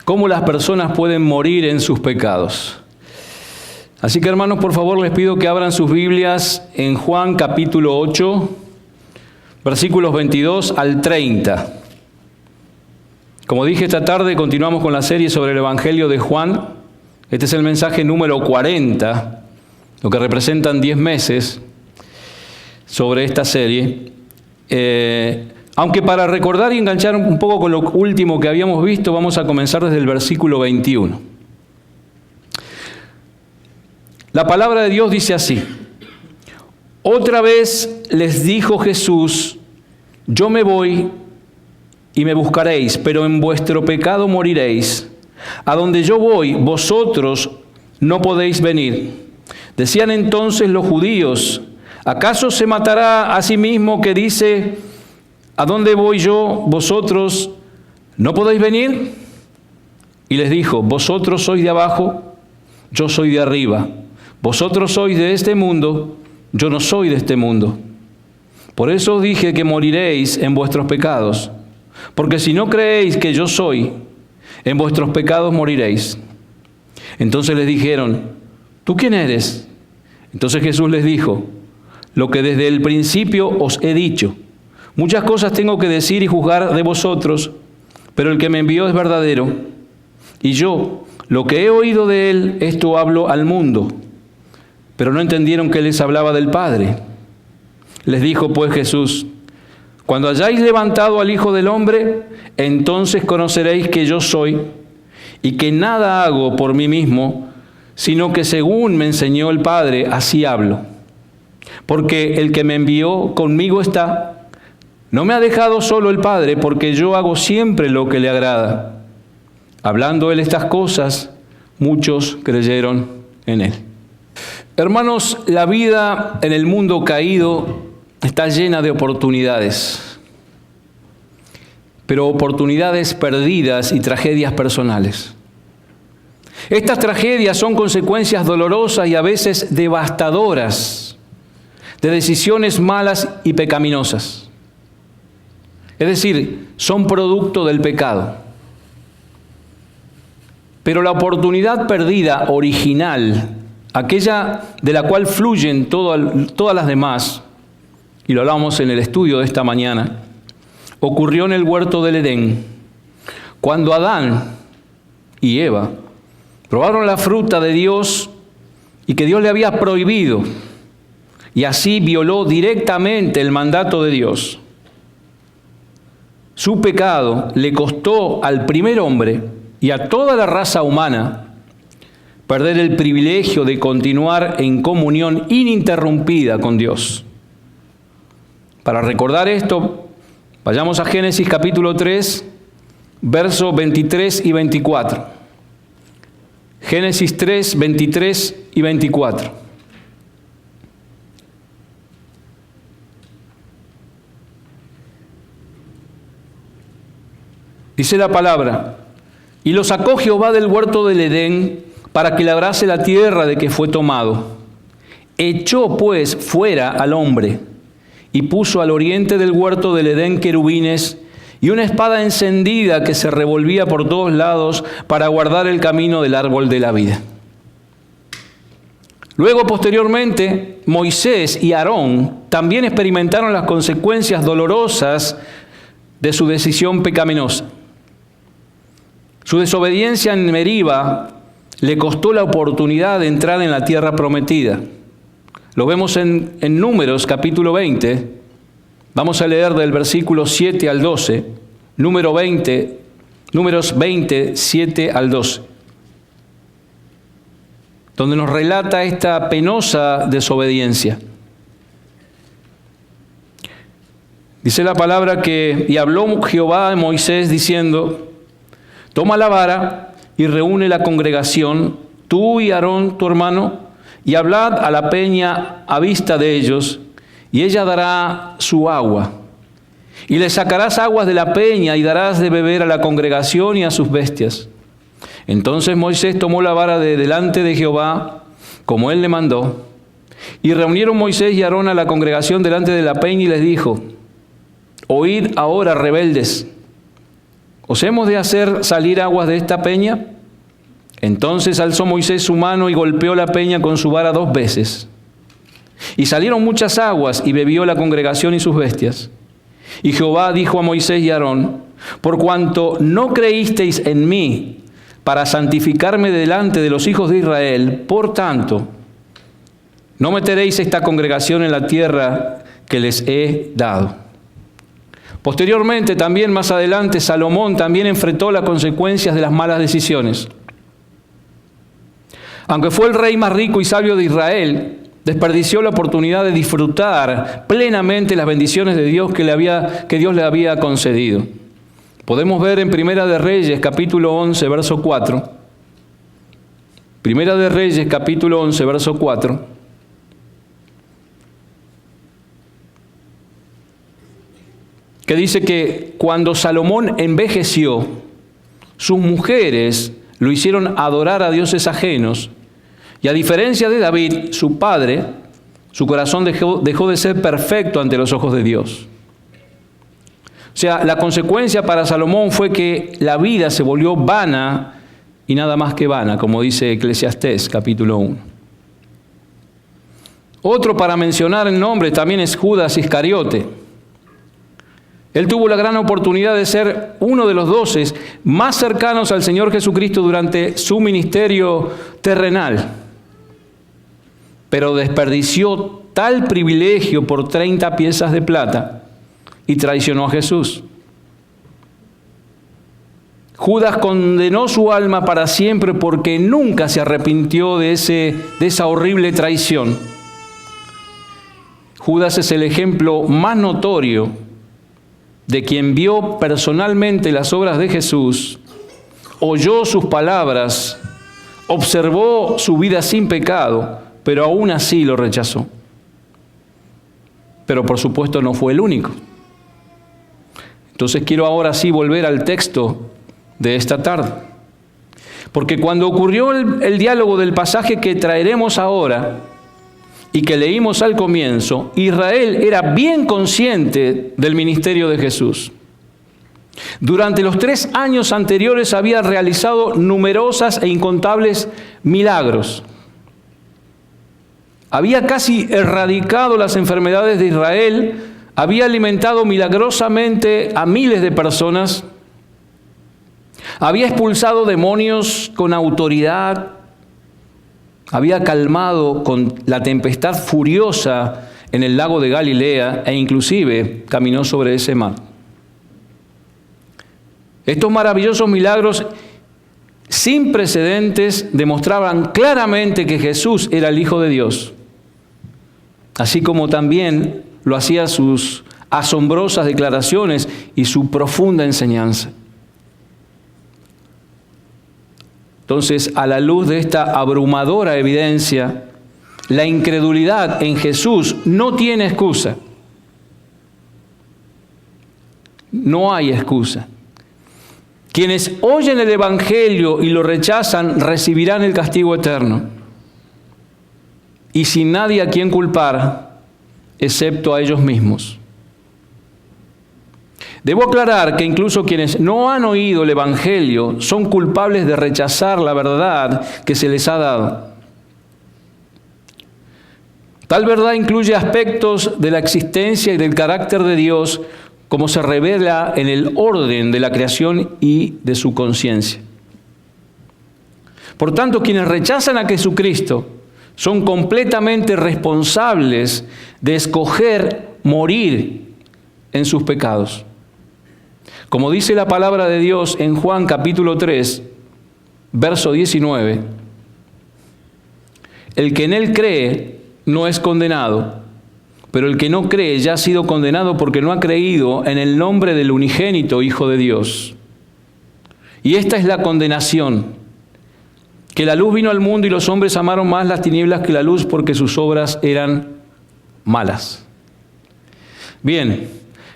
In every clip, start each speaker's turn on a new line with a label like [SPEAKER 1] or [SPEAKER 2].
[SPEAKER 1] cómo las personas pueden morir en sus pecados. Así que, hermanos, por favor, les pido que abran sus Biblias en Juan capítulo 8, versículos 22 al 30. Como dije esta tarde, continuamos con la serie sobre el Evangelio de Juan. Este es el mensaje número 40, lo que representan 10 meses sobre esta serie. Aunque para recordar y enganchar un poco con lo último que habíamos visto, vamos a comenzar desde el versículo 21. La palabra de Dios dice así: Otra vez les dijo Jesús, yo me voy y me buscaréis, pero en vuestro pecado moriréis. A donde yo voy, vosotros no podéis venir. Decían entonces los judíos, ¿acaso se matará a sí mismo que dice, ¿a dónde voy yo, vosotros no podéis venir? Y les dijo, vosotros sois de abajo, yo soy de arriba. Vosotros sois de este mundo, yo no soy de este mundo. Por eso os dije que moriréis en vuestros pecados. Porque si no creéis que yo soy, en vuestros pecados moriréis. Entonces les dijeron, ¿tú quién eres? Entonces Jesús les dijo, lo que desde el principio os he dicho. Muchas cosas tengo que decir y juzgar de vosotros, pero el que me envió es verdadero. Y yo, lo que he oído de él, esto hablo al mundo. Pero no entendieron que les hablaba del Padre. Les dijo pues Jesús, cuando hayáis levantado al Hijo del Hombre, entonces conoceréis que yo soy, y que nada hago por mí mismo, sino que según me enseñó el Padre, así hablo. Porque el que me envió conmigo está. No me ha dejado solo el Padre, porque yo hago siempre lo que le agrada. Hablando él estas cosas, muchos creyeron en él. Hermanos, la vida en el mundo caído está llena de oportunidades, pero oportunidades perdidas y tragedias personales. Estas tragedias son consecuencias dolorosas y a veces devastadoras de decisiones malas y pecaminosas. Es decir, son producto del pecado. Pero la oportunidad perdida original, aquella de la cual fluyen todas las demás, y lo hablamos en el estudio de esta mañana, ocurrió en el huerto del Edén, cuando Adán y Eva probaron la fruta de Dios y que Dios le había prohibido, y así violó directamente el mandato de Dios. Su pecado le costó al primer hombre y a toda la raza humana perder el privilegio de continuar en comunión ininterrumpida con Dios. Para recordar esto, vayamos a Génesis capítulo 3, versos 23 y 24. Génesis 3, 23 y 24. Dice la palabra, y lo sacó Jehová del huerto del Edén para que labrase la tierra de que fue tomado. Echó pues fuera al hombre y puso al oriente del huerto del Edén querubines y una espada encendida que se revolvía por todos lados para guardar el camino del árbol de la vida. Luego, posteriormente, Moisés y Aarón también experimentaron las consecuencias dolorosas de su decisión pecaminosa. Su desobediencia en Meriba le costó la oportunidad de entrar en la tierra prometida. Lo vemos en Números capítulo 20. Vamos a leer del versículo 7 al 12. Números 20, 7 al 12. Donde nos relata esta penosa desobediencia. Dice la palabra que, y habló Jehová a Moisés diciendo, toma la vara y reúne la congregación, tú y Aarón tu hermano, y hablad a la peña a vista de ellos, y ella dará su agua. Y le sacarás aguas de la peña y darás de beber a la congregación y a sus bestias. Entonces Moisés tomó la vara de delante de Jehová, como él le mandó, y reunieron Moisés y Aarón a la congregación delante de la peña y les dijo, oíd ahora, rebeldes, ¿os hemos de hacer salir aguas de esta peña? Entonces alzó Moisés su mano y golpeó la peña con su vara 2 veces. Y salieron muchas aguas, y bebió la congregación y sus bestias. Y Jehová dijo a Moisés y a Aarón: por cuanto no creísteis en mí para santificarme delante de los hijos de Israel, por tanto, no meteréis esta congregación en la tierra que les he dado. Posteriormente, también más adelante, Salomón también enfrentó las consecuencias de las malas decisiones. Aunque fue el rey más rico y sabio de Israel, desperdició la oportunidad de disfrutar plenamente las bendiciones de Dios que Dios le había concedido. Podemos ver en Primera de Reyes, capítulo 11, verso 4. Primera de Reyes, capítulo 11, verso 4. Que dice que cuando Salomón envejeció, sus mujeres lo hicieron adorar a dioses ajenos, y a diferencia de David, su padre, su corazón dejó de ser perfecto ante los ojos de Dios. O sea, la consecuencia para Salomón fue que la vida se volvió vana y nada más que vana, como dice Eclesiastés, capítulo 1. Otro para mencionar el nombre también es Judas Iscariote. Él tuvo la gran oportunidad de ser uno de los 12 más cercanos al Señor Jesucristo durante su ministerio terrenal, pero desperdició tal privilegio por 30 piezas de plata y traicionó a Jesús. Judas condenó su alma para siempre porque nunca se arrepintió de esa horrible traición. Judas es el ejemplo más notorio de quien vio personalmente las obras de Jesús, oyó sus palabras, observó su vida sin pecado, pero aún así lo rechazó. Pero por supuesto no fue el único. Entonces quiero ahora sí volver al texto de esta tarde. Porque cuando ocurrió el diálogo del pasaje que traeremos ahora y que leímos al comienzo, Israel era bien consciente del ministerio de Jesús. Durante los 3 años anteriores había realizado numerosas e incontables milagros. Había casi erradicado las enfermedades de Israel, había alimentado milagrosamente a miles de personas, había expulsado demonios con autoridad, había calmado con la tempestad furiosa en el lago de Galilea e inclusive caminó sobre ese mar. Estos maravillosos milagros sin precedentes demostraban claramente que Jesús era el Hijo de Dios, así como también lo hacía sus asombrosas declaraciones y su profunda enseñanza. Entonces, a la luz de esta abrumadora evidencia, la incredulidad en Jesús no tiene excusa. No hay excusa. Quienes oyen el Evangelio y lo rechazan recibirán el castigo eterno. Y sin nadie a quien culpar, excepto a ellos mismos. Debo aclarar que incluso quienes no han oído el Evangelio son culpables de rechazar la verdad que se les ha dado. Tal verdad incluye aspectos de la existencia y del carácter de Dios, como se revela en el orden de la creación y de su conciencia. Por tanto, quienes rechazan a Jesucristo son completamente responsables de escoger morir en sus pecados. Como dice la palabra de Dios en Juan capítulo 3, verso 19, el que en él cree no es condenado, pero el que no cree ya ha sido condenado porque no ha creído en el nombre del unigénito Hijo de Dios. Y esta es la condenación, que la luz vino al mundo y los hombres amaron más las tinieblas que la luz porque sus obras eran malas. Bien,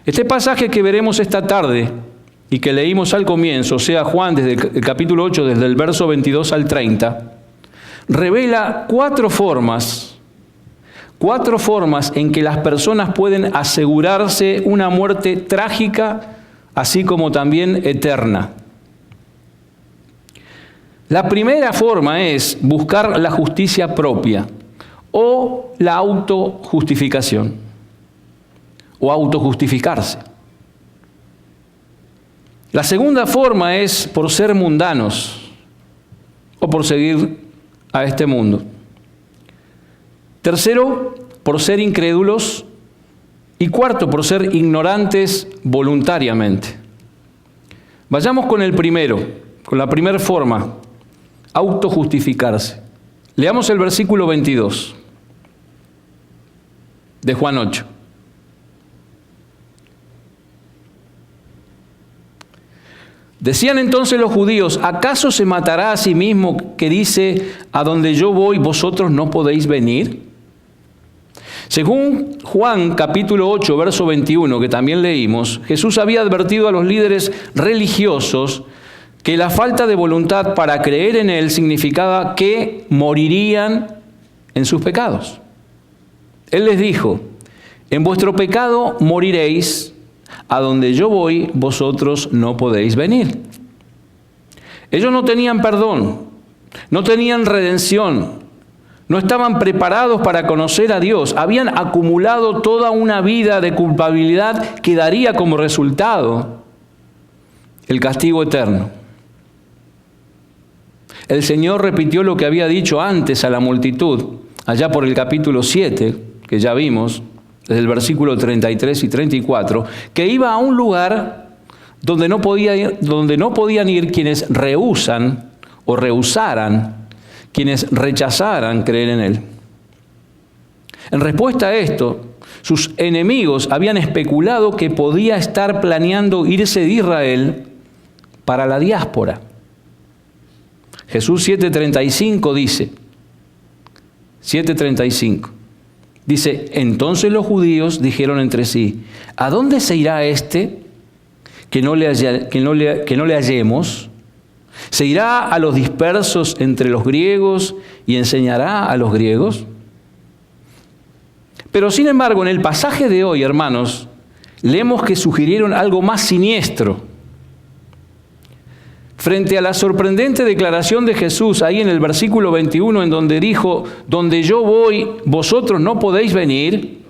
[SPEAKER 1] este pasaje que veremos esta tarde y que leímos al comienzo, o sea, Juan desde el capítulo 8, desde el verso 22 al 30, revela 4 formas en que las personas pueden asegurarse una muerte trágica así como también eterna. La primera forma es buscar la justicia propia o la autojustificación o autojustificarse. La segunda forma es por ser mundanos o por seguir a este mundo. Tercero, por ser incrédulos. Y cuarto, por ser ignorantes voluntariamente. Vayamos con el primero, con la primera forma, autojustificarse. Leamos el versículo 22 de Juan 8. Decían entonces los judíos, ¿acaso se matará a sí mismo que dice, a donde yo voy vosotros no podéis venir? Según Juan capítulo 8, verso 21, que también leímos, Jesús había advertido a los líderes religiosos que la falta de voluntad para creer en Él significaba que morirían en sus pecados. Él les dijo, en vuestro pecado moriréis, a donde yo voy vosotros no podéis venir. Ellos no tenían perdón, no tenían redención, no estaban preparados para conocer a Dios. Habían acumulado toda una vida de culpabilidad que daría como resultado el castigo eterno. El Señor repitió lo que había dicho antes a la multitud, allá por el capítulo 7, que ya vimos, desde el versículo 33 y 34, que iba a un lugar donde no podían ir quienes rehusan o rehusaran, quienes rechazaran creer en Él. En respuesta a esto, sus enemigos habían especulado que podía estar planeando irse de Israel para la diáspora. Jesús 7:35 dice, 7:35, dice, entonces los judíos dijeron entre sí, ¿a dónde se irá este que no le hallemos? ¿Se irá a los dispersos entre los griegos y enseñará a los griegos? Pero sin embargo, en el pasaje de hoy, hermanos, leemos que sugirieron algo más siniestro. Frente a la sorprendente declaración de Jesús, ahí en el versículo 21, en donde dijo, donde yo voy, vosotros no podéis venir,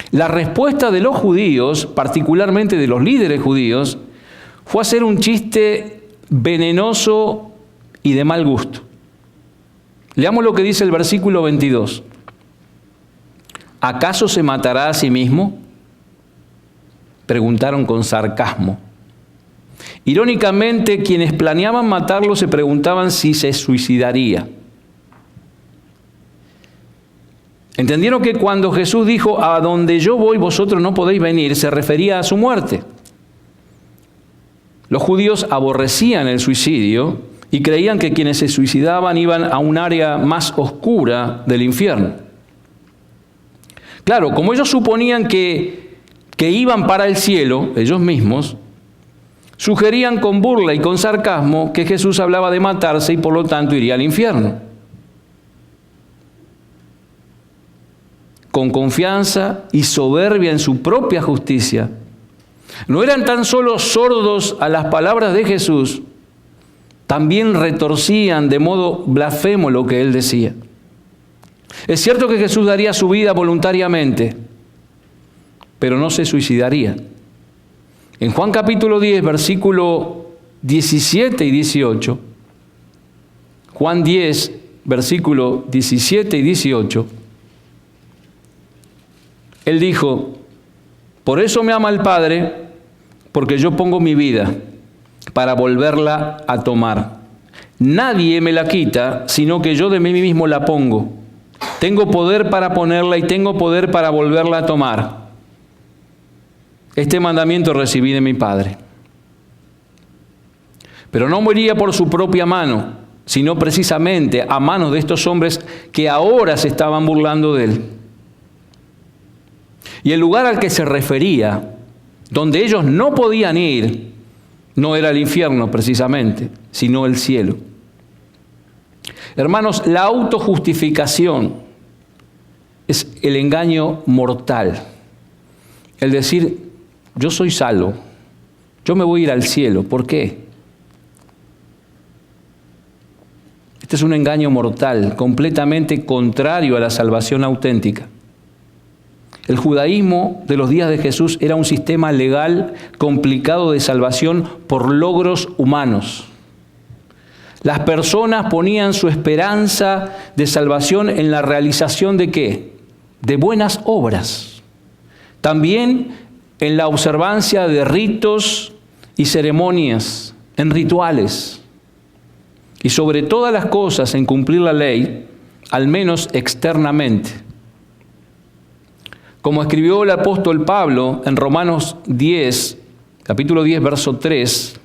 [SPEAKER 1] la respuesta de los judíos, particularmente de los líderes judíos, fue hacer un chiste venenoso y de mal gusto. Leamos lo que dice el versículo 22. ¿Acaso se matará a sí mismo? Preguntaron con sarcasmo. Irónicamente, quienes planeaban matarlo se preguntaban si se suicidaría. Entendieron que cuando Jesús dijo, a donde yo voy vosotros no podéis venir, se refería a su muerte. Los judíos aborrecían el suicidio y creían que quienes se suicidaban iban a un área más oscura del infierno. Claro, como ellos suponían que iban para el cielo, ellos mismos, sugerían con burla y con sarcasmo que Jesús hablaba de matarse y por lo tanto iría al infierno. Con confianza y soberbia en su propia justicia, no eran tan solo sordos a las palabras de Jesús, también retorcían de modo blasfemo lo que Él decía. Es cierto que Jesús daría su vida voluntariamente, pero no se suicidaría. En Juan capítulo 10, versículo 17 y 18, Juan 10, versículo 17 y 18, Él dijo, por eso me ama el Padre, porque yo pongo mi vida para volverla a tomar. Nadie me la quita, sino que yo de mí mismo la pongo. Tengo poder para ponerla y tengo poder para volverla a tomar. Este mandamiento recibí de mi Padre. Pero no moriría por su propia mano, sino precisamente a manos de estos hombres que ahora se estaban burlando de Él. Y el lugar al que se refería, donde ellos no podían ir, no era el infierno precisamente, sino el cielo. Hermanos, la autojustificación es el engaño mortal. El decir, yo soy salvo, yo me voy a ir al cielo. ¿Por qué? Este es un engaño mortal, completamente contrario a la salvación auténtica. El judaísmo de los días de Jesús era un sistema legal complicado de salvación por logros humanos. Las personas ponían su esperanza de salvación en la realización ¿de qué? De buenas obras. También en la observancia de ritos y ceremonias, en rituales. Y sobre todas las cosas en cumplir la ley, al menos externamente. Como escribió el apóstol Pablo en Romanos 10, capítulo 10, verso 3,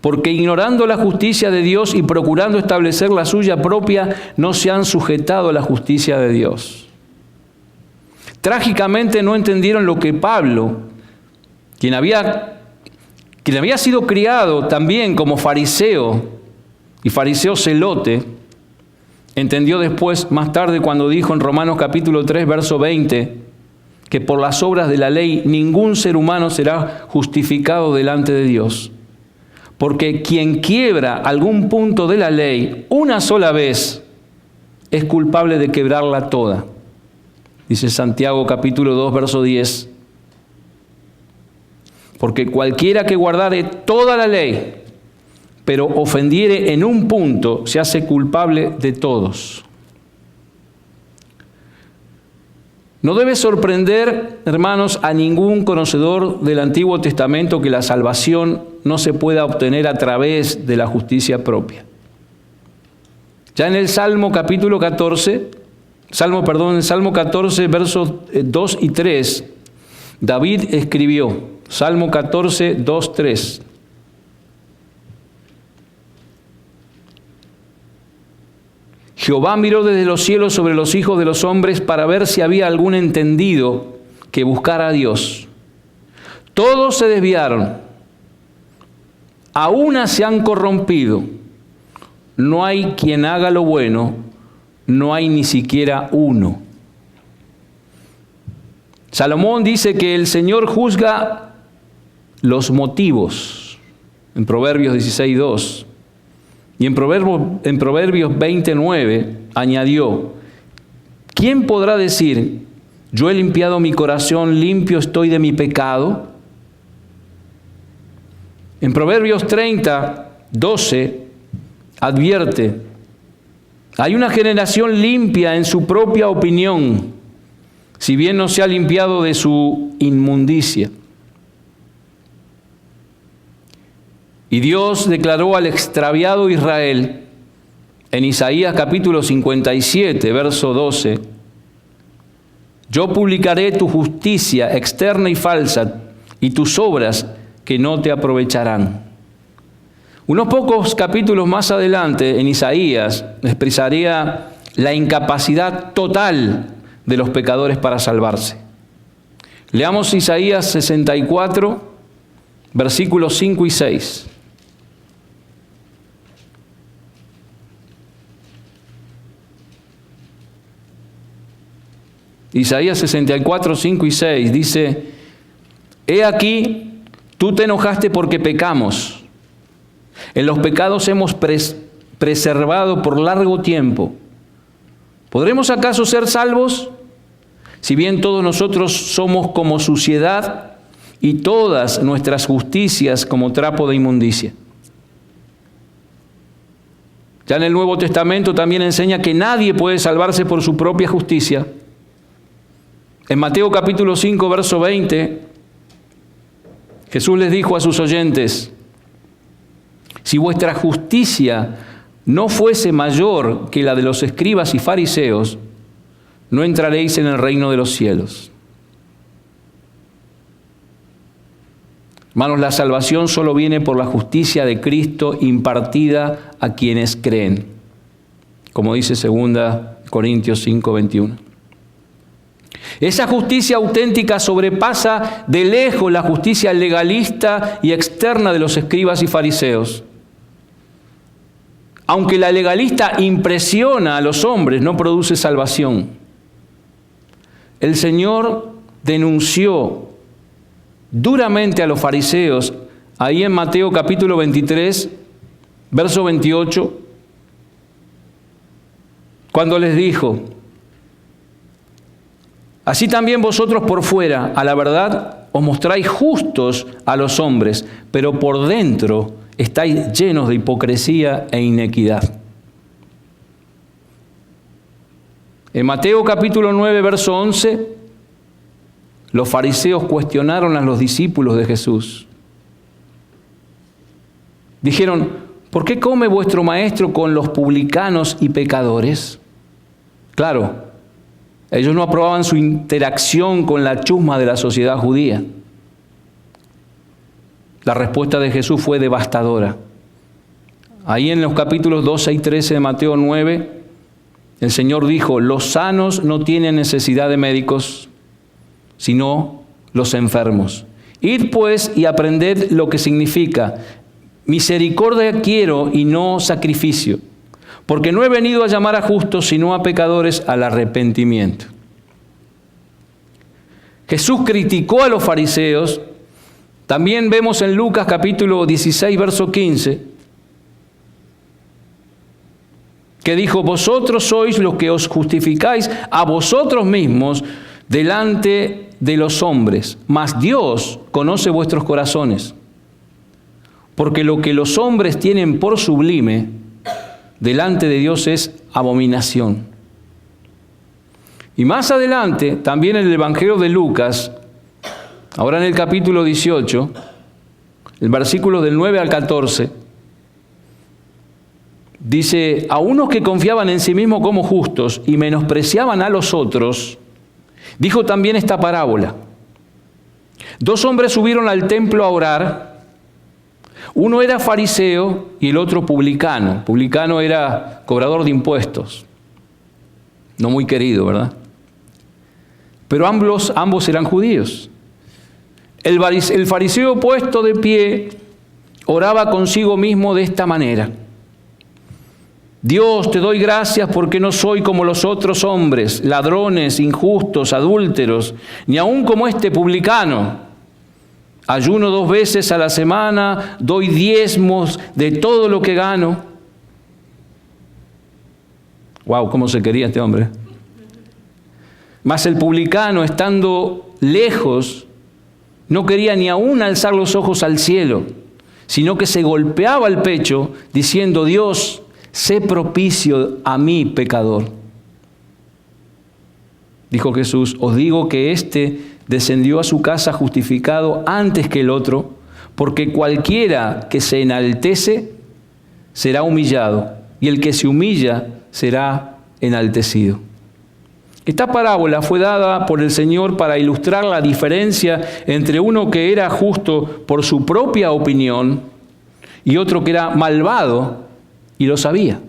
[SPEAKER 1] porque ignorando la justicia de Dios y procurando establecer la suya propia, no se han sujetado a la justicia de Dios. Trágicamente no entendieron lo que Pablo, quien había sido criado también como fariseo y fariseo celote, entendió después, más tarde, cuando dijo en Romanos capítulo 3, verso 20, que por las obras de la ley ningún ser humano será justificado delante de Dios. Porque quien quiebra algún punto de la ley una sola vez es culpable de quebrarla toda. Dice Santiago capítulo 2, verso 10. Porque cualquiera que guardare toda la ley, pero ofendiere en un punto, se hace culpable de todos. No debe sorprender, hermanos, a ningún conocedor del Antiguo Testamento que la salvación no se pueda obtener a través de la justicia propia. Ya en el Salmo capítulo 14, Salmo 14, versos 2 y 3, David escribió, Salmo 14, 2, 3. Jehová miró desde los cielos sobre los hijos de los hombres para ver si había algún entendido que buscara a Dios. Todos se desviaron, a una se han corrompido. No hay quien haga lo bueno, no hay ni siquiera uno. Salomón dice que el Señor juzga los motivos, en Proverbios 16:2. Y en Proverbios 29 añadió, ¿quién podrá decir, yo he limpiado mi corazón, limpio estoy de mi pecado? En Proverbios 30, 12, advierte, hay una generación limpia en su propia opinión, si bien no se ha limpiado de su inmundicia. Y Dios declaró al extraviado Israel en Isaías capítulo 57, verso 12, yo publicaré tu justicia externa y falsa y tus obras que no te aprovecharán. Unos pocos capítulos más adelante en Isaías expresaría la incapacidad total de los pecadores para salvarse. Leamos Isaías 64, versículos 5 y 6. Isaías 64, 5 y 6 dice, he aquí, tú te enojaste porque pecamos. En los pecados hemos preservado por largo tiempo. ¿Podremos acaso ser salvos? Si bien todos nosotros somos como suciedad y todas nuestras justicias como trapo de inmundicia. Ya en el Nuevo Testamento también enseña que nadie puede salvarse por su propia justicia. En Mateo capítulo 5, verso 20, Jesús les dijo a sus oyentes, si vuestra justicia no fuese mayor que la de los escribas y fariseos, no entraréis en el reino de los cielos. Hermanos, la salvación solo viene por la justicia de Cristo impartida a quienes creen, como dice 2 Corintios 5, 21. Esa justicia auténtica sobrepasa de lejos la justicia legalista y externa de los escribas y fariseos. Aunque la legalista impresiona a los hombres, no produce salvación. El Señor denunció duramente a los fariseos, ahí en Mateo capítulo 23, verso 28, cuando les dijo: así también vosotros por fuera, a la verdad, os mostráis justos a los hombres, pero por dentro estáis llenos de hipocresía e inequidad. En Mateo capítulo 9, verso 11, los fariseos cuestionaron a los discípulos de Jesús. Dijeron: ¿por qué come vuestro maestro con los publicanos y pecadores? Claro, ellos no aprobaban su interacción con la chusma de la sociedad judía. La respuesta de Jesús fue devastadora. Ahí en los capítulos 12 y 13 de Mateo 9, el Señor dijo: los sanos no tienen necesidad de médicos, sino los enfermos. Id pues y aprended lo que significa: misericordia quiero y no sacrificio, porque no he venido a llamar a justos, sino a pecadores al arrepentimiento. Jesús criticó a los fariseos. También vemos en Lucas capítulo 16, verso 15, que dijo: vosotros sois los que os justificáis a vosotros mismos delante de los hombres, mas Dios conoce vuestros corazones, porque lo que los hombres tienen por sublime, delante de Dios es abominación. Y más adelante, también en el Evangelio de Lucas, ahora en el capítulo 18, el versículo del 9 al 14, dice: a unos que confiaban en sí mismos como justos y menospreciaban a los otros, dijo también esta parábola. Dos hombres subieron al templo a orar. Uno era fariseo y el otro publicano. Publicano era cobrador de impuestos. No muy querido, ¿verdad? Pero ambos eran judíos. El fariseo, puesto de pie, oraba consigo mismo de esta manera: Dios, te doy gracias porque no soy como los otros hombres, ladrones, injustos, adúlteros, ni aun como este publicano. Ayuno 2 veces a la semana, doy diezmos de todo lo que gano. Wow, cómo se quería este hombre. Mas el publicano, estando lejos, no quería ni aún alzar los ojos al cielo, sino que se golpeaba el pecho, diciendo: Dios, sé propicio a mí, pecador. Dijo Jesús: os digo que éste descendió a su casa justificado antes que el otro, porque cualquiera que se enaltece será humillado, y el que se humilla será enaltecido. Esta parábola fue dada por el Señor para ilustrar la diferencia entre uno que era justo por su propia opinión y otro que era malvado y lo sabía.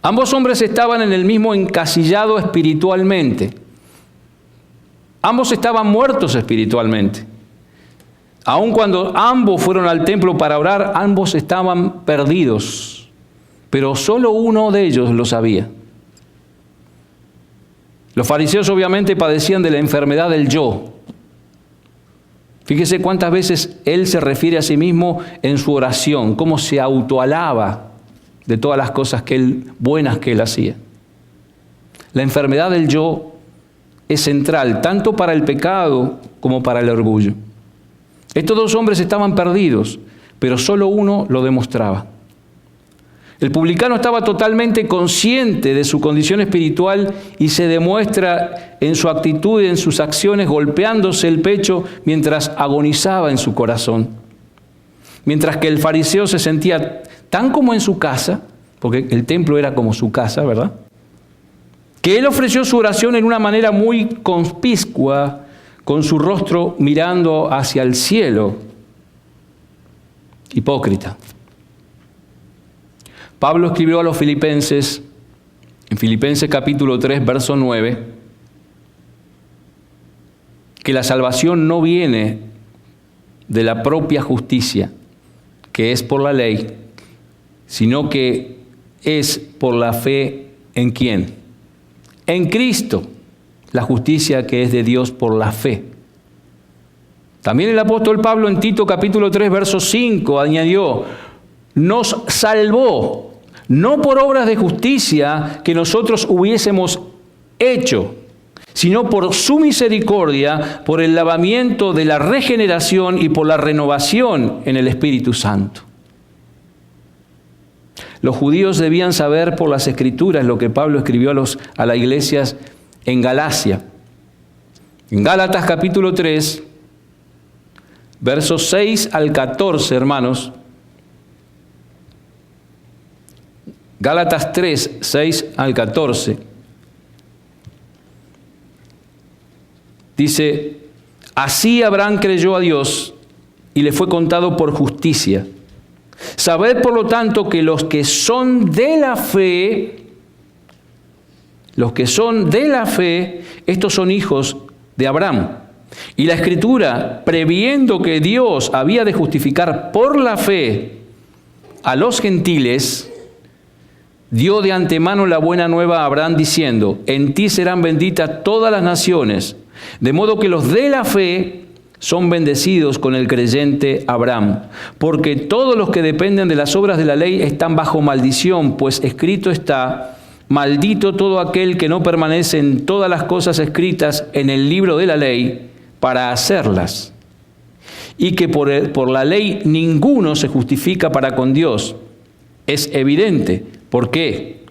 [SPEAKER 1] Ambos hombres estaban en el mismo encasillado espiritualmente. Ambos estaban muertos espiritualmente. Aun cuando ambos fueron al templo para orar, ambos estaban perdidos. Pero solo uno de ellos lo sabía. Los fariseos obviamente padecían de la enfermedad del yo. Fíjese cuántas veces él se refiere a sí mismo en su oración, cómo se autoalaba de todas las cosas buenas que él hacía. La enfermedad del yo es central, tanto para el pecado como para el orgullo. Estos dos hombres estaban perdidos, pero solo uno lo demostraba. El publicano estaba totalmente consciente de su condición espiritual y se demuestra en su actitud y en sus acciones, golpeándose el pecho mientras agonizaba en su corazón. Mientras que el fariseo se sentía tan como en su casa, porque el templo era como su casa, ¿verdad?, que él ofreció su oración en una manera muy conspicua, con su rostro mirando hacia el cielo. Hipócrita. Pablo escribió a los filipenses, en Filipenses capítulo 3, verso 9, que la salvación no viene de la propia justicia, que es por la ley, sino que es por la fe ¿en quién? En Cristo, la justicia que es de Dios por la fe. También el apóstol Pablo en Tito capítulo 3, verso 5 añadió, nos salvó, no por obras de justicia que nosotros hubiésemos hecho, sino por su misericordia, por el lavamiento de la regeneración y por la renovación en el Espíritu Santo. Los judíos debían saber por las Escrituras lo que Pablo escribió a las iglesias en Galacia. En Gálatas capítulo 3, versos 6 al 14, hermanos. Gálatas 3, 6 al 14. Dice, así Abraham creyó a Dios y le fue contado por justicia. Sabed, por lo tanto, que los que son de la fe, estos son hijos de Abraham. Y la Escritura, previendo que Dios había de justificar por la fe a los gentiles, dio de antemano la buena nueva a Abraham diciendo, en ti serán benditas todas las naciones, de modo que los de la fe son bendecidos con el creyente Abraham, porque todos los que dependen de las obras de la ley están bajo maldición, pues escrito está, maldito todo aquel que no permanece en todas las cosas escritas en el libro de la ley para hacerlas. Y que por la ley ninguno se justifica para con Dios. Es evidente. ¿Por qué?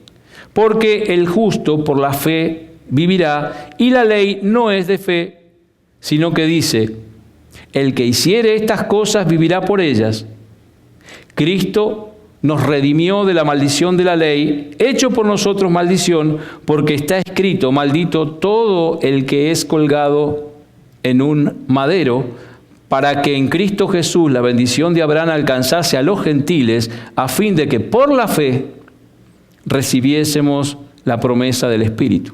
[SPEAKER 1] Porque el justo por la fe vivirá, y la ley no es de fe, sino que dice, el que hiciere estas cosas vivirá por ellas. Cristo nos redimió de la maldición de la ley, hecho por nosotros maldición, porque está escrito, maldito todo el que es colgado en un madero, para que en Cristo Jesús la bendición de Abraham alcanzase a los gentiles, a fin de que por la fe recibiésemos la promesa del Espíritu.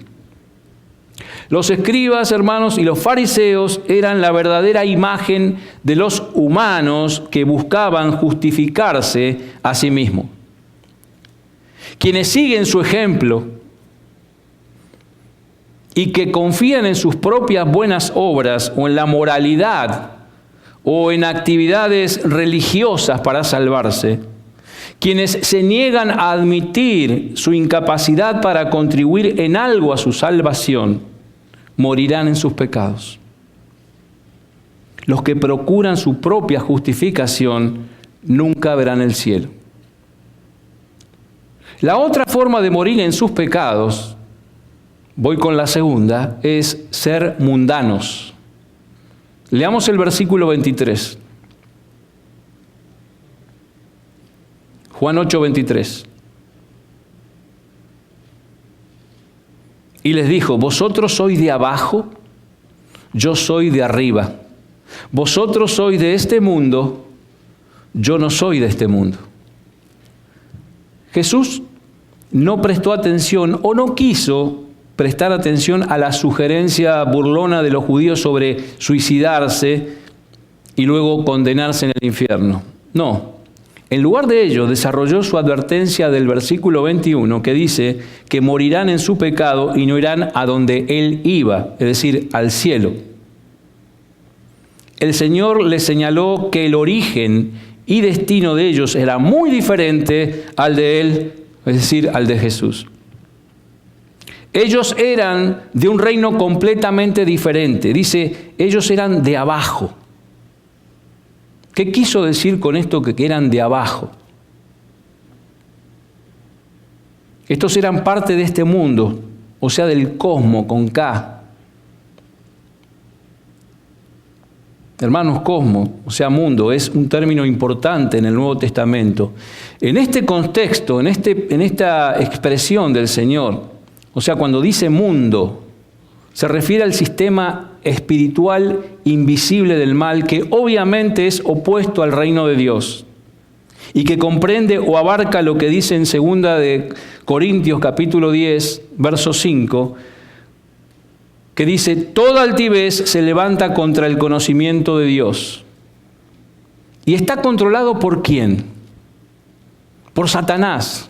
[SPEAKER 1] Los escribas, hermanos, y los fariseos eran la verdadera imagen de los humanos que buscaban justificarse a sí mismos. Quienes siguen su ejemplo y que confían en sus propias buenas obras o en la moralidad o en actividades religiosas para salvarse, quienes se niegan a admitir su incapacidad para contribuir en algo a su salvación, morirán en sus pecados. Los que procuran su propia justificación nunca verán el cielo. La otra forma de morir en sus pecados, voy con la segunda, es ser mundanos. Leamos el versículo 23. Juan 8, 23. Y les dijo, vosotros sois de abajo, yo soy de arriba. Vosotros sois de este mundo, yo no soy de este mundo. Jesús no prestó atención o no quiso prestar atención a la sugerencia burlona de los judíos sobre suicidarse y luego condenarse en el infierno. No. En lugar de ello, desarrolló su advertencia del versículo 21, que dice que morirán en su pecado y no irán a donde Él iba, es decir, al cielo. El Señor les señaló que el origen y destino de ellos era muy diferente al de Él, es decir, al de Jesús. Ellos eran de un reino completamente diferente. Dice, ellos eran de abajo. ¿Qué quiso decir con esto que eran de abajo? Estos eran parte de este mundo, o sea, del cosmos con K. Hermanos, cosmos, o sea, mundo, es un término importante en el Nuevo Testamento. En este contexto, en esta expresión del Señor, o sea, cuando dice mundo, se refiere al sistema espiritual invisible del mal que obviamente es opuesto al reino de Dios y que comprende o abarca lo que dice en 2 de Corintios capítulo 10, verso 5, que dice, toda altivez se levanta contra el conocimiento de Dios. ¿Y está controlado por quién? Por Satanás.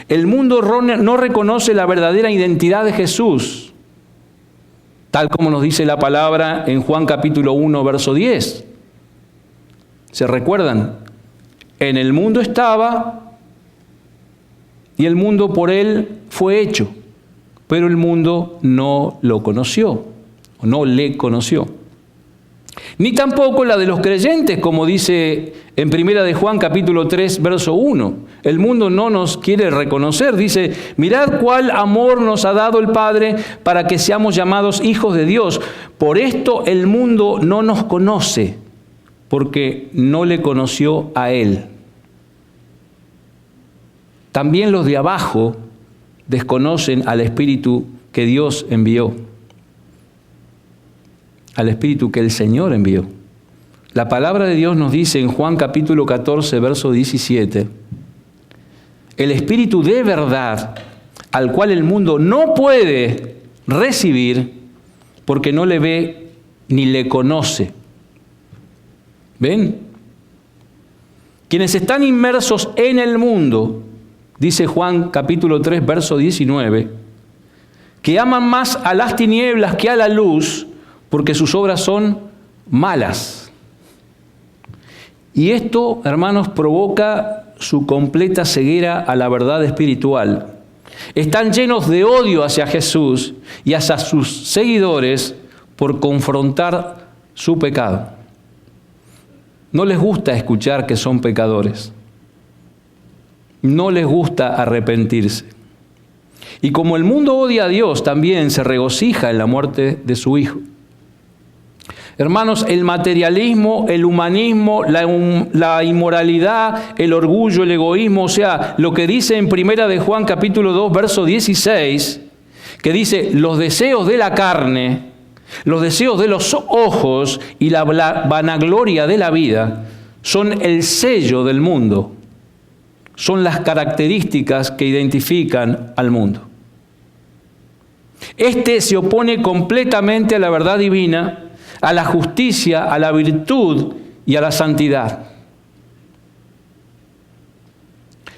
[SPEAKER 1] El mundo no reconoce la verdadera identidad de Jesús. tal como nos dice la palabra en Juan capítulo 1, verso 10. ¿Se recuerdan? En el mundo estaba y el mundo por él fue hecho, pero el mundo no lo conoció, o no le conoció. Ni tampoco la de los creyentes, como dice en Primera de Juan capítulo 3, verso 1. El mundo no nos quiere reconocer. Dice, mirad cuál amor nos ha dado el Padre para que seamos llamados hijos de Dios. Por esto el mundo no nos conoce, porque no le conoció a Él. También los de abajo desconocen al Espíritu que Dios envió, al Espíritu que el Señor envió. La palabra de Dios nos dice en Juan capítulo 14, verso 17, el Espíritu de verdad, al cual el mundo no puede recibir porque no le ve ni le conoce. ¿Ven? Quienes están inmersos en el mundo, dice Juan capítulo 3, verso 19, que aman más a las tinieblas que a la luz, porque sus obras son malas. Y esto, hermanos, provoca su completa ceguera a la verdad espiritual. Están llenos de odio hacia Jesús y hacia sus seguidores por confrontar su pecado. No les gusta escuchar que son pecadores. No les gusta arrepentirse. Y como el mundo odia a Dios, también se regocija en la muerte de su Hijo. Hermanos, el materialismo, el humanismo, la inmoralidad, el orgullo, el egoísmo, o sea, lo que dice en Primera de Juan capítulo 2, verso 16, que dice, los deseos de la carne, los deseos de los ojos y la vanagloria de la vida son el sello del mundo, son las características que identifican al mundo. Este se opone completamente a la verdad divina, a la justicia, a la virtud y a la santidad.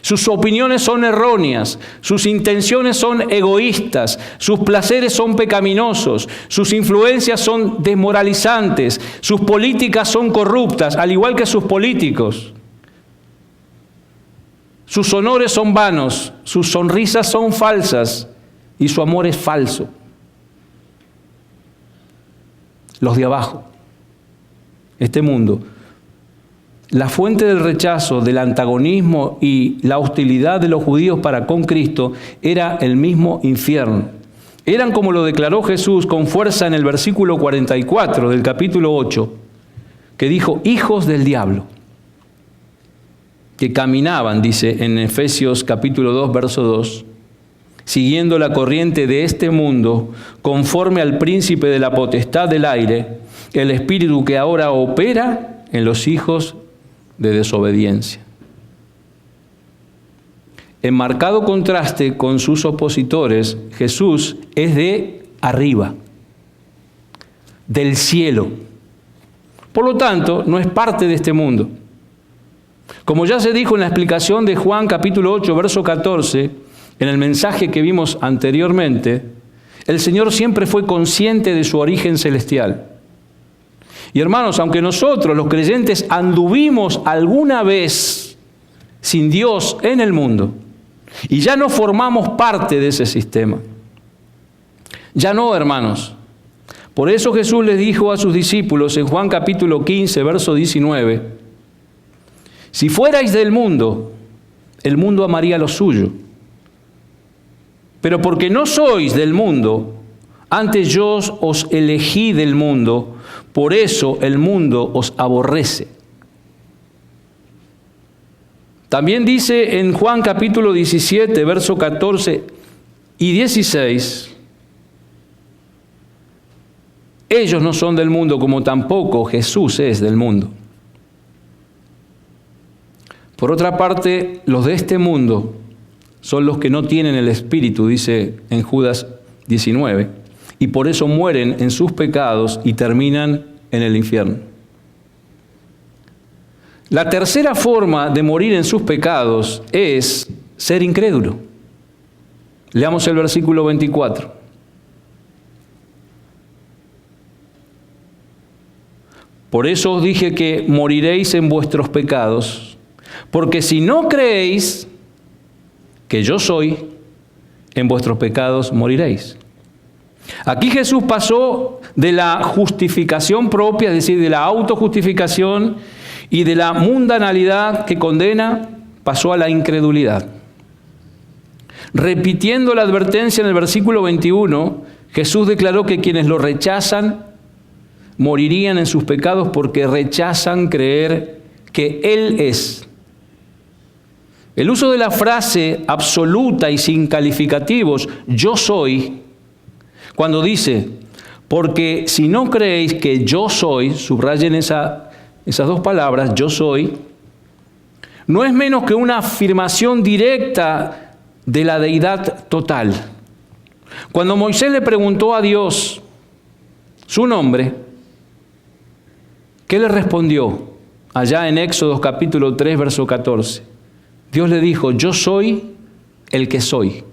[SPEAKER 1] Sus opiniones son erróneas, sus intenciones son egoístas, sus placeres son pecaminosos, sus influencias son desmoralizantes, sus políticas son corruptas, al igual que sus políticos. Sus honores son vanos, sus sonrisas son falsas y su amor es falso. Los de abajo, este mundo, la fuente del rechazo, del antagonismo y la hostilidad de los judíos para con Cristo era el mismo infierno. Eran, como lo declaró Jesús con fuerza en el versículo 44 del capítulo 8, que dijo, hijos del diablo, que caminaban, dice en Efesios capítulo 2, verso 2, siguiendo la corriente de este mundo, conforme al príncipe de la potestad del aire, el espíritu que ahora opera en los hijos de desobediencia. En marcado contraste con sus opositores, Jesús es de arriba, del cielo. Por lo tanto, no es parte de este mundo. Como ya se dijo en la explicación de Juan capítulo 8, verso 14, en el mensaje que vimos anteriormente, el Señor siempre fue consciente de su origen celestial. Y hermanos, aunque nosotros, los creyentes, anduvimos alguna vez sin Dios en el mundo, y ya no formamos parte de ese sistema. Ya no, hermanos. Por eso Jesús les dijo a sus discípulos en Juan capítulo 15, verso 19, si fuerais del mundo, el mundo amaría lo suyo. Pero porque no sois del mundo, antes yo os elegí del mundo, por eso el mundo os aborrece. También dice en Juan capítulo 17, verso 14 y 16, ellos no son del mundo como tampoco Jesús es del mundo. Por otra parte, los de este mundo son los que no tienen el Espíritu, dice en Judas 19, y por eso mueren en sus pecados y terminan en el infierno. La tercera forma de morir en sus pecados es ser incrédulo. Leamos el versículo 24. Por eso os dije que moriréis en vuestros pecados, porque si no creéis que yo soy, en vuestros pecados moriréis. Aquí Jesús pasó de la justificación propia, es decir, de la autojustificación y de la mundanalidad que condena, pasó a la incredulidad. Repitiendo la advertencia en el versículo 21, Jesús declaró que quienes lo rechazan morirían en sus pecados porque rechazan creer que Él es. El uso de la frase absoluta y sin calificativos, yo soy, cuando dice, porque si no creéis que yo soy, subrayen esas dos palabras, yo soy, no es menos que una afirmación directa de la deidad total. Cuando Moisés le preguntó a Dios su nombre, ¿qué le respondió? Allá en Éxodo capítulo 3, verso 14. Dios le dijo, yo soy el que soy.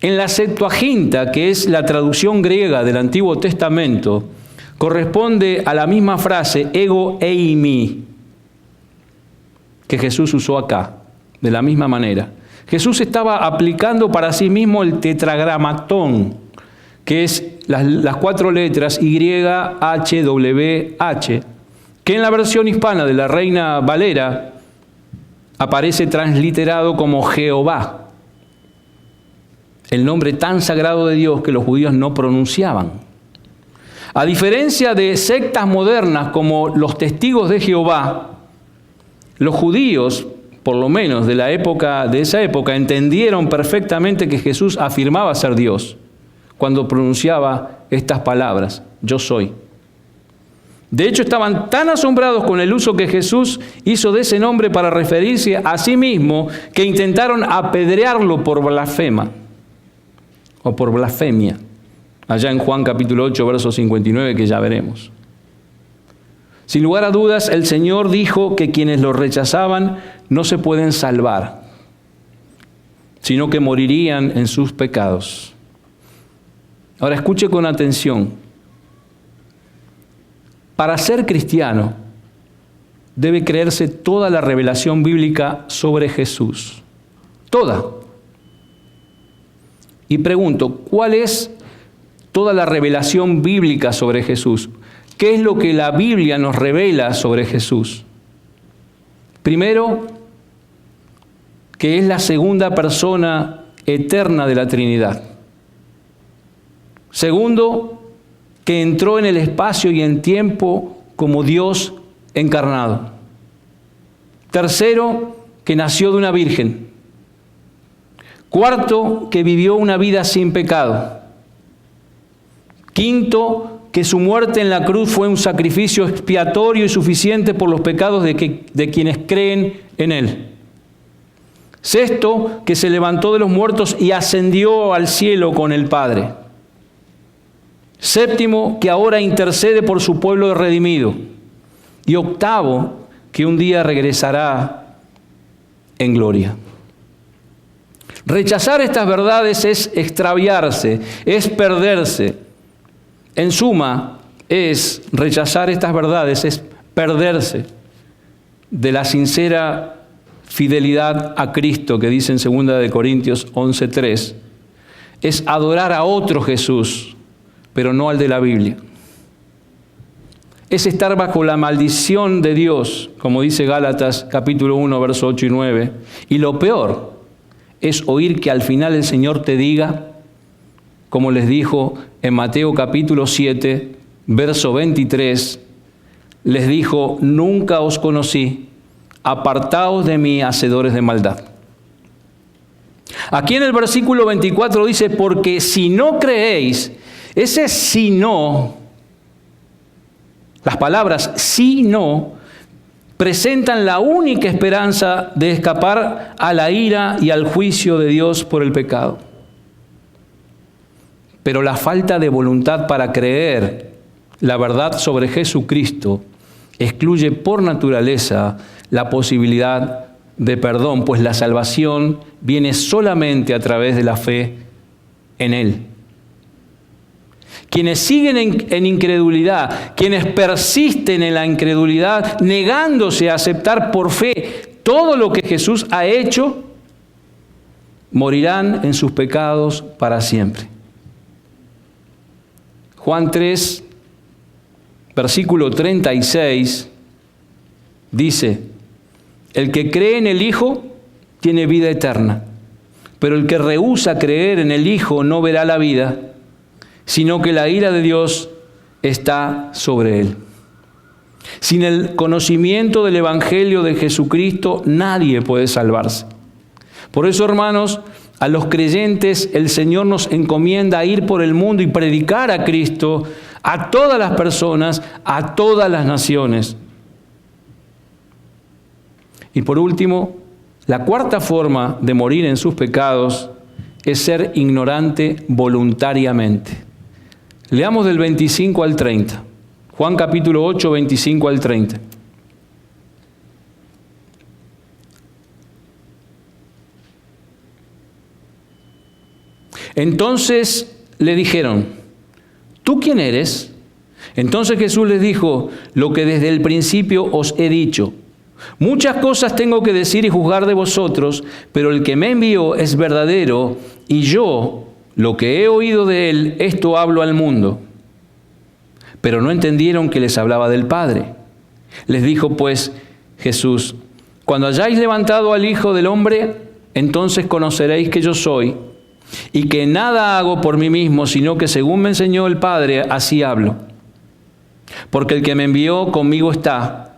[SPEAKER 1] En la Septuaginta, que es la traducción griega del Antiguo Testamento, corresponde a la misma frase, ego eimi, que Jesús usó acá, de la misma manera. Jesús estaba aplicando para sí mismo el tetragramatón, que es las 4 letras YHWH, que en la versión hispana de la Reina Valera aparece transliterado como Jehová, el nombre tan sagrado de Dios que los judíos no pronunciaban. A diferencia de sectas modernas como los Testigos de Jehová, los judíos, por lo menos de esa época, entendieron perfectamente que Jesús afirmaba ser Dios cuando pronunciaba estas palabras, yo soy. De hecho, estaban tan asombrados con el uso que Jesús hizo de ese nombre para referirse a sí mismo que intentaron apedrearlo por blasfema o por blasfemia, allá en Juan capítulo 8, verso 59, que ya veremos. Sin lugar a dudas, el Señor dijo que quienes lo rechazaban no se pueden salvar, sino que morirían en sus pecados. Ahora escuche con atención. Para ser cristiano, debe creerse toda la revelación bíblica sobre Jesús. Toda. Y pregunto, ¿cuál es toda la revelación bíblica sobre Jesús? ¿Qué es lo que la Biblia nos revela sobre Jesús? Primero, que es la segunda persona eterna de la Trinidad. Segundo, que entró en el espacio y en tiempo como Dios encarnado. Tercero, que nació de una virgen. Cuarto, que vivió una vida sin pecado. Quinto, que su muerte en la cruz fue un sacrificio expiatorio y suficiente por los pecados de quienes creen en Él. Sexto, que se levantó de los muertos y ascendió al cielo con el Padre. Séptimo, que ahora intercede por su pueblo redimido. Y octavo, que un día regresará en gloria. Rechazar estas verdades es extraviarse, es perderse. En suma, rechazar estas verdades, es perderse de la sincera fidelidad a Cristo que dice en 2 Corintios 11:3. Es adorar a otro Jesús, pero no al de la Biblia. Es estar bajo la maldición de Dios, como dice Gálatas capítulo 1, versos 8 y 9. Y lo peor es oír que al final el Señor te diga, como les dijo en Mateo capítulo 7, verso 23, les dijo, nunca os conocí, apartaos de mí, hacedores de maldad. Aquí en el versículo 24 dice, porque si no creéis, ese si no, las palabras si no, presentan la única esperanza de escapar a la ira y al juicio de Dios por el pecado. Pero la falta de voluntad para creer la verdad sobre Jesucristo excluye por naturaleza la posibilidad de perdón, pues la salvación viene solamente a través de la fe en Él. quienes siguen en incredulidad, quienes persisten en la incredulidad, negándose a aceptar por fe todo lo que Jesús ha hecho, morirán en sus pecados para siempre. Juan 3, versículo 36, dice: el que cree en el Hijo tiene vida eterna, pero el que rehúsa creer en el Hijo no verá la vida, sino que la ira de Dios está sobre él. Sin el conocimiento del Evangelio de Jesucristo, nadie puede salvarse. Por eso, hermanos, a los creyentes el Señor nos encomienda a ir por el mundo y predicar a Cristo a todas las personas, a todas las naciones. Y por último, la cuarta forma de morir en sus pecados es ser ignorante voluntariamente. Leamos del 25 al 30. Juan capítulo 8, 25 al 30. Entonces le dijeron: ¿tú quién eres? Entonces Jesús les dijo: lo que desde el principio os he dicho. Muchas cosas tengo que decir y juzgar de vosotros, pero el que me envió es verdadero, y yo, lo que he oído de él, esto hablo al mundo. Pero no entendieron que les hablaba del Padre. Les dijo pues Jesús: cuando hayáis levantado al Hijo del Hombre, entonces conoceréis que yo soy, y que nada hago por mí mismo, sino que según me enseñó el Padre, así hablo. Porque el que me envió conmigo está.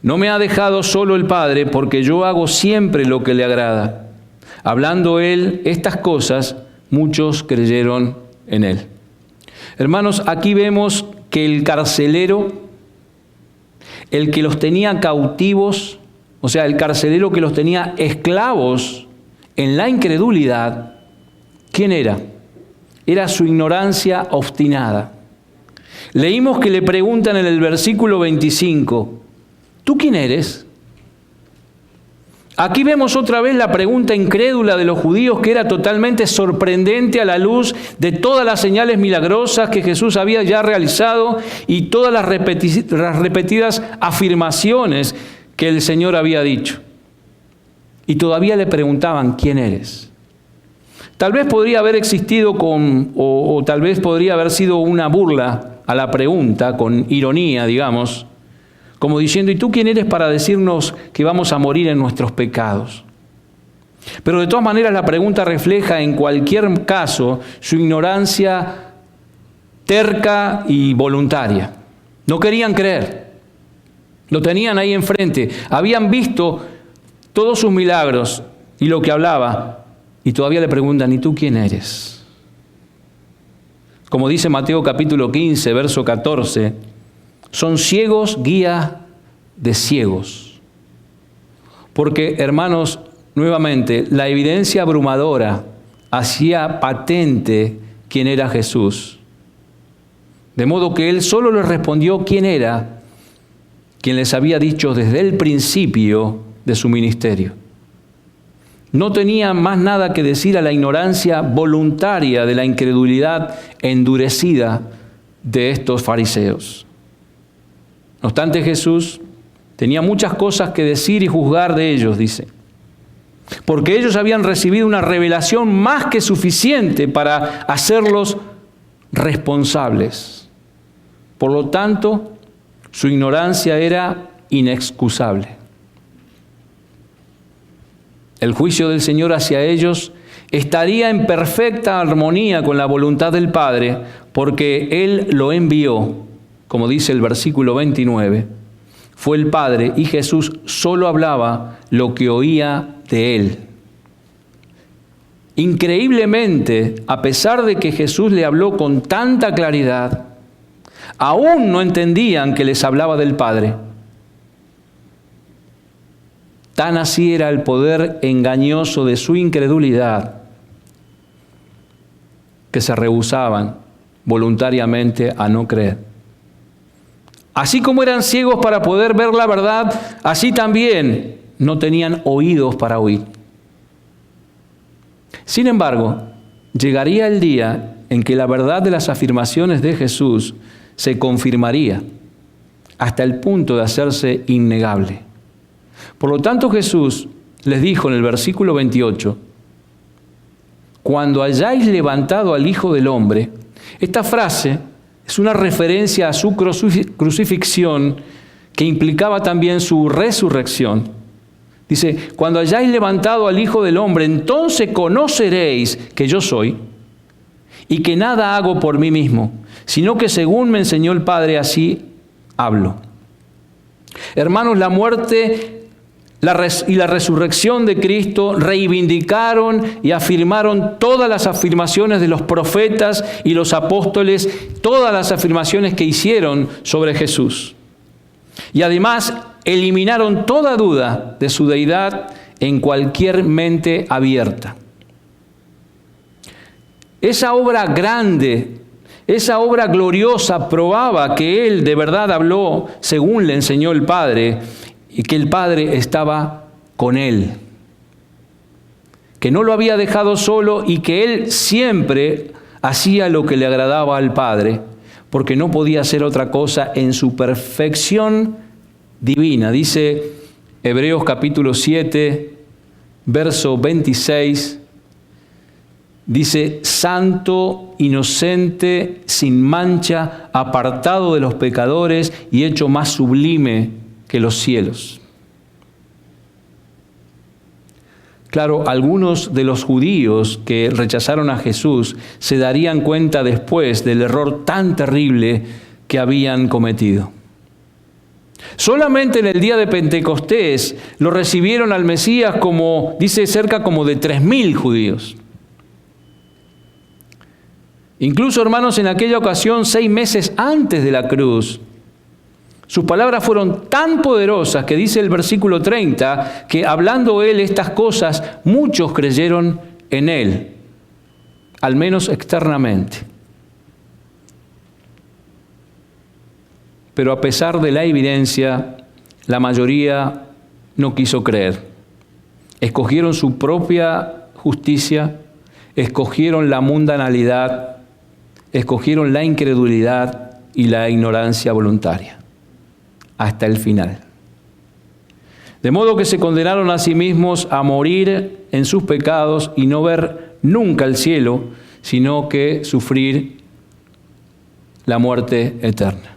[SPEAKER 1] No me ha dejado solo el Padre, porque yo hago siempre lo que le agrada. Hablando él estas cosas, muchos creyeron en él. Hermanos, aquí vemos que el carcelero, el que los tenía cautivos, o sea, el carcelero que los tenía esclavos en la incredulidad, ¿quién era? Era su ignorancia obstinada. Leímos que le preguntan en el versículo 25, ¿tú quién eres? Aquí vemos otra vez la pregunta incrédula de los judíos, que era totalmente sorprendente a la luz de todas las señales milagrosas que Jesús había ya realizado y todas las repetidas afirmaciones que el Señor había dicho. Y todavía le preguntaban: ¿quién eres? Tal vez podría haber existido o tal vez podría haber sido una burla a la pregunta, con ironía, digamos, como diciendo: ¿y tú quién eres para decirnos que vamos a morir en nuestros pecados? Pero de todas maneras la pregunta refleja en cualquier caso su ignorancia terca y voluntaria. No querían creer. Lo tenían ahí enfrente. Habían visto todos sus milagros y lo que hablaba. Y todavía le preguntan: ¿y tú quién eres? Como dice Mateo capítulo 15, verso 14, son ciegos guía de ciegos. Porque, hermanos, nuevamente, la evidencia abrumadora hacía patente quién era Jesús. De modo que él solo les respondió quién era, quien les había dicho desde el principio de su ministerio. No tenía más nada que decir a la ignorancia voluntaria de la incredulidad endurecida de estos fariseos. No obstante, Jesús tenía muchas cosas que decir y juzgar de ellos, dice, porque ellos habían recibido una revelación más que suficiente para hacerlos responsables. Por lo tanto, su ignorancia era inexcusable. El juicio del Señor hacia ellos estaría en perfecta armonía con la voluntad del Padre, porque Él lo envió, como dice el versículo 29. Fue el Padre y Jesús solo hablaba lo que oía de Él. Increíblemente, a pesar de que Jesús le habló con tanta claridad, aún no entendían que les hablaba del Padre. Tan así era el poder engañoso de su incredulidad, que se rehusaban voluntariamente a no creer. Así como eran ciegos para poder ver la verdad, así también no tenían oídos para oír. Sin embargo, llegaría el día en que la verdad de las afirmaciones de Jesús se confirmaría hasta el punto de hacerse innegable. Por lo tanto, Jesús les dijo en el versículo 28, cuando hayáis levantado al Hijo del Hombre, esta frase es una referencia a su crucifixión que implicaba también su resurrección. Dice, cuando hayáis levantado al Hijo del Hombre, entonces conoceréis que yo soy y que nada hago por mí mismo, sino que según me enseñó el Padre, así hablo. Hermanos, la muerte y la resurrección de Cristo reivindicaron y afirmaron todas las afirmaciones de los profetas y los apóstoles, todas las afirmaciones que hicieron sobre Jesús. Y además eliminaron toda duda de su deidad en cualquier mente abierta. Esa obra grande, esa obra gloriosa probaba que Él de verdad habló según le enseñó el Padre y que el Padre estaba con Él, que no lo había dejado solo y que Él siempre hacía lo que le agradaba al Padre, porque no podía hacer otra cosa en su perfección divina. Dice Hebreos capítulo 7, verso 26, dice, santo, inocente, sin mancha, apartado de los pecadores y hecho más sublime que los cielos. Claro, algunos de los judíos que rechazaron a Jesús se darían cuenta después del error tan terrible que habían cometido. Solamente en el día de Pentecostés lo recibieron al Mesías como, dice, cerca como de 3.000 judíos. Incluso, hermanos, en aquella ocasión, 6 meses antes de la cruz, sus palabras fueron tan poderosas que dice el versículo 30, que hablando Él estas cosas, muchos creyeron en Él, al menos externamente. Pero a pesar de la evidencia, la mayoría no quiso creer. Escogieron su propia justicia, escogieron la mundanalidad, escogieron la incredulidad y la ignorancia voluntaria, hasta el final. De modo que se condenaron a sí mismos a morir en sus pecados y no ver nunca el cielo, sino que sufrir la muerte eterna.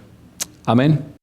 [SPEAKER 1] Amén.